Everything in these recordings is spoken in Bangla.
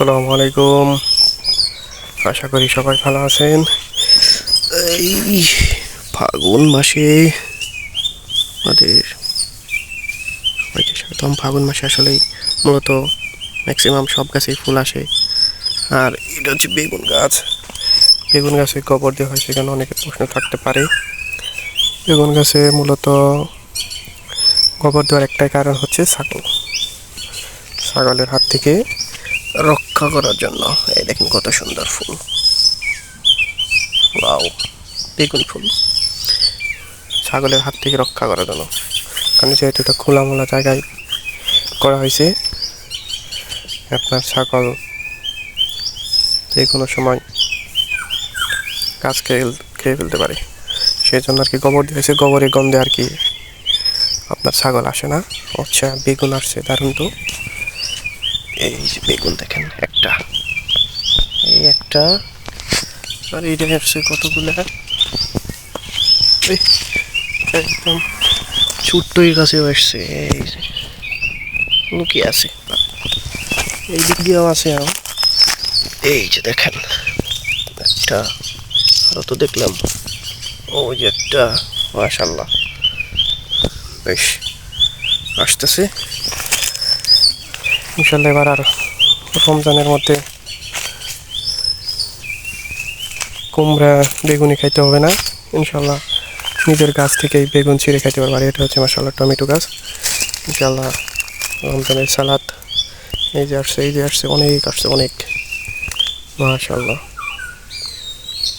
আসসালামু আলাইকুম। আশা করি সবাই ভালো আছেন। এই ফাগুন মাসে আমাদের সবাইকে স্বাগতম। ফাগুন মাসে আসলেই মূলত ম্যাক্সিমাম সব গাছেই ফুল আসে। আর এটা হচ্ছে বেগুন গাছ। বেগুন গাছে গোবর দেওয়া হয়, সেখানে অনেকের প্রশ্ন থাকতে পারে। বেগুন গাছে মূলত গোবর দেওয়ার একটাই কারণ হচ্ছে ছাগলের হাত থেকে রক্ষা করার জন্য। এই দেখেন কত সুন্দর ফুল, ওয়াও, বেগুন ফুল ছাগলের হাত থেকে রক্ষা করার জন্য। কারণ যেহেতু এটা খোলামেলা জায়গায় করা হয়েছে, আপনার ছাগল যে কোনো সময় গাছ খেয়ে ফেলতে পারে, সেই জন্য আর কি গোবর দিয়েছে। গোবরের গন্ধে আর কি আপনার ছাগল আসে না। আচ্ছা, বেগুন আসছে দারুণ তো। এই যে বেগুন দেখেন, একটা আর এইটা আসছে কতগুলো, একদম ছোট্টই গাছেও আসছে। এই যে লুকিয়ে আছে, এই দিক দিয়েও আছে। এই যে দেখেন একটা, আরো তো দেখলাম, ওই যে একটা, মাশাআল্লাহ বেশ আসতেছে ইনশাল্লাহ। এবার আর রমজানের মধ্যে কুমড়া বেগুনি খাইতে হবে না ইনশাল্লাহ, নিজের গাছ থেকেই বেগুন ছিঁড়ে খাইতে পারবো। আর এটা হচ্ছে মাশাআল্লাহ টমেটো গাছ। ইনশাল্লাহ রমজানের সালাদ এই যে আসছে অনেক মাশাআল্লাহ।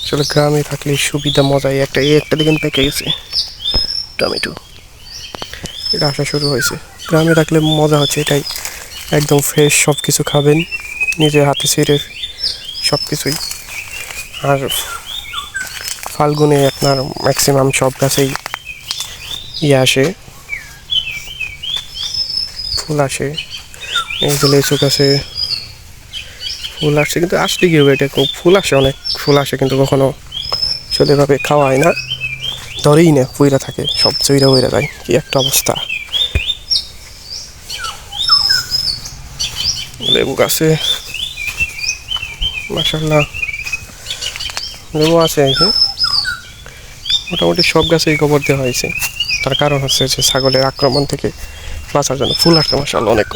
আসলে গ্রামে থাকলে সুবিধা মজাই একটা দেখেন পেকে গেছে টমেটো, এটা আসা শুরু হয়েছে। গ্রামে থাকলে মজা হচ্ছে এটাই, একদম ফ্রেশ সব কিছু খাবেন নিজের হাতে ছিঁড়ে সব কিছুই। আর ফাল্গুনে আপনার ম্যাক্সিমাম সব গাছেই আসে, ফুল আসে। এই যে লেচু গাছে ফুল আসছে, কিন্তু আসলে কি হবে, এটা খুব ফুল আসে, অনেক ফুল আসে, কিন্তু কখনো সেভাবে খাওয়া হয় না, ধরেই না, পুইরা থাকে, সব চইরা উইরা যায়, কি একটা অবস্থা। লেবু গাছে মাশাআল্লাহ লেবু আছে। এই যে মোটামুটি সব গাছেই গোবর দেওয়া হয়েছে, তার কারণ হচ্ছে যে ছাগলের আক্রমণ থেকে বাঁচার জন্য। ফুল আসছে মাশাআল্লাহ, অনেক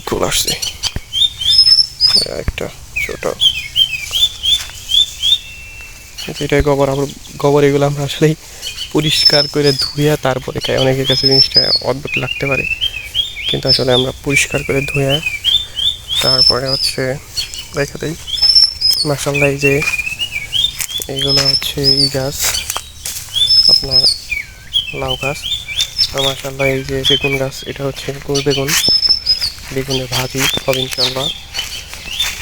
ফুল আসছে। একটা ছোট এটাই গোবর। এগুলো আমরা আসলেই পরিষ্কার করে ধুইয়া তারপরে খাই। অনেকের কাছে জিনিসটা অদ্ভুত লাগতে পারে, কিন্তু আসলে আমরা পরিষ্কার করে ধুয়ে তারপরে হচ্ছে রেখে দিই। মাশাআল্লাহ এই যে এইগুলো হচ্ছে গাছ, আপনার লাউ গাছ। আর মাশাআল্লাহ এই যে বেগুন গাছ, এটা হচ্ছে গোল বেগুনের ভাজি হবে ইনশাআল্লাহ।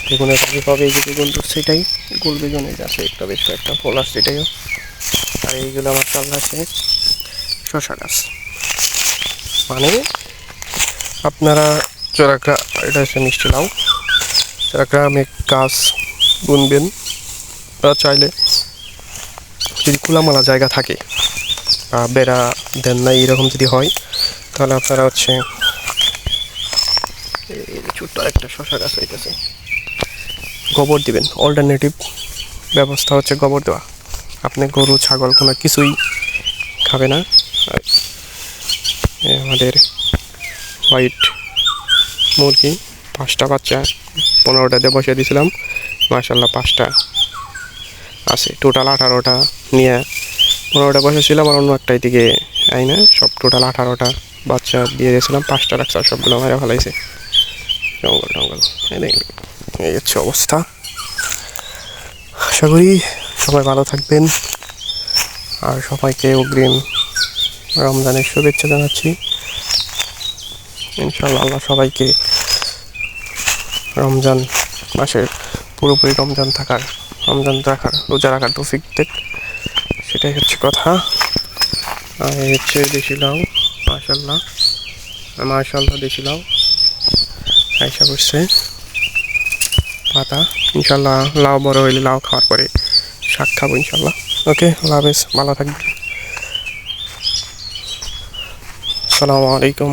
বেগুনের ভাজি হবে, এই যে বেগুন ধরছে এটাই গোল বেগুনের গাছে একটা বেশ কয়েকটা ফল আসছে এটাইও। আর এইগুলো আমার চাল্লা আছে শশা গাছ। মানে আপনারা যারা এটা হচ্ছে মিষ্টি লাউ, যারা গ্রামে গাছ বুনবেন তারা চাইলে, যদি খোলামেলা জায়গা থাকে বা বেড়া দেন না এরকম যদি হয়, তাহলে আপনারা হচ্ছে ছোট্ট একটা শশা গাছ হইতেছে, গোবর দিবেন। অল্টারনেটিভ ব্যবস্থা হচ্ছে গোবর দেওয়া। আপনি গরু ছাগল কোনো কিছুই খাবে না। আমাদের হোয়াইট মুরগি 5টা বাচ্চা 15টা দিয়ে বসিয়ে দিয়েছিলাম, মাশাআল্লাহ 5টা আছে, টোটাল 18টা নিয়ে 15টা বসেছিলাম। আর অন্য একটাই দিকে না, সব টোটাল 18টা বাচ্চা দিয়ে দিয়েছিলাম। 5টা রাখছে, আর সবগুলো মারা ফেলাইছে, জঙ্গল। এই হচ্ছে অবস্থা। আশা করি সবাই ভালো থাকবেন, আর সবাইকে অগ্রিম রমজানের শুভেচ্ছা জানাচ্ছি। ইনশাআল্লাহ আল্লাহ সবাইকে রমজান মাসের পুরোপুরি রমজান রোজা রাখার তৌফিক দেন, সেটাই হচ্ছে কথা। আর হচ্ছে দেশি লাউ, মাশাআল্লাহ দেশি লাউ আইসা করছে পাতা। ইনশাআল্লাহ লাউ বড় হইলে লাউ খাওয়ার পরে শাক খাবো ইনশাআল্লাহ। ওকে, আল্লাহ হাফেজ, ভালো থাকবেন। আসসালামু আলাইকুম।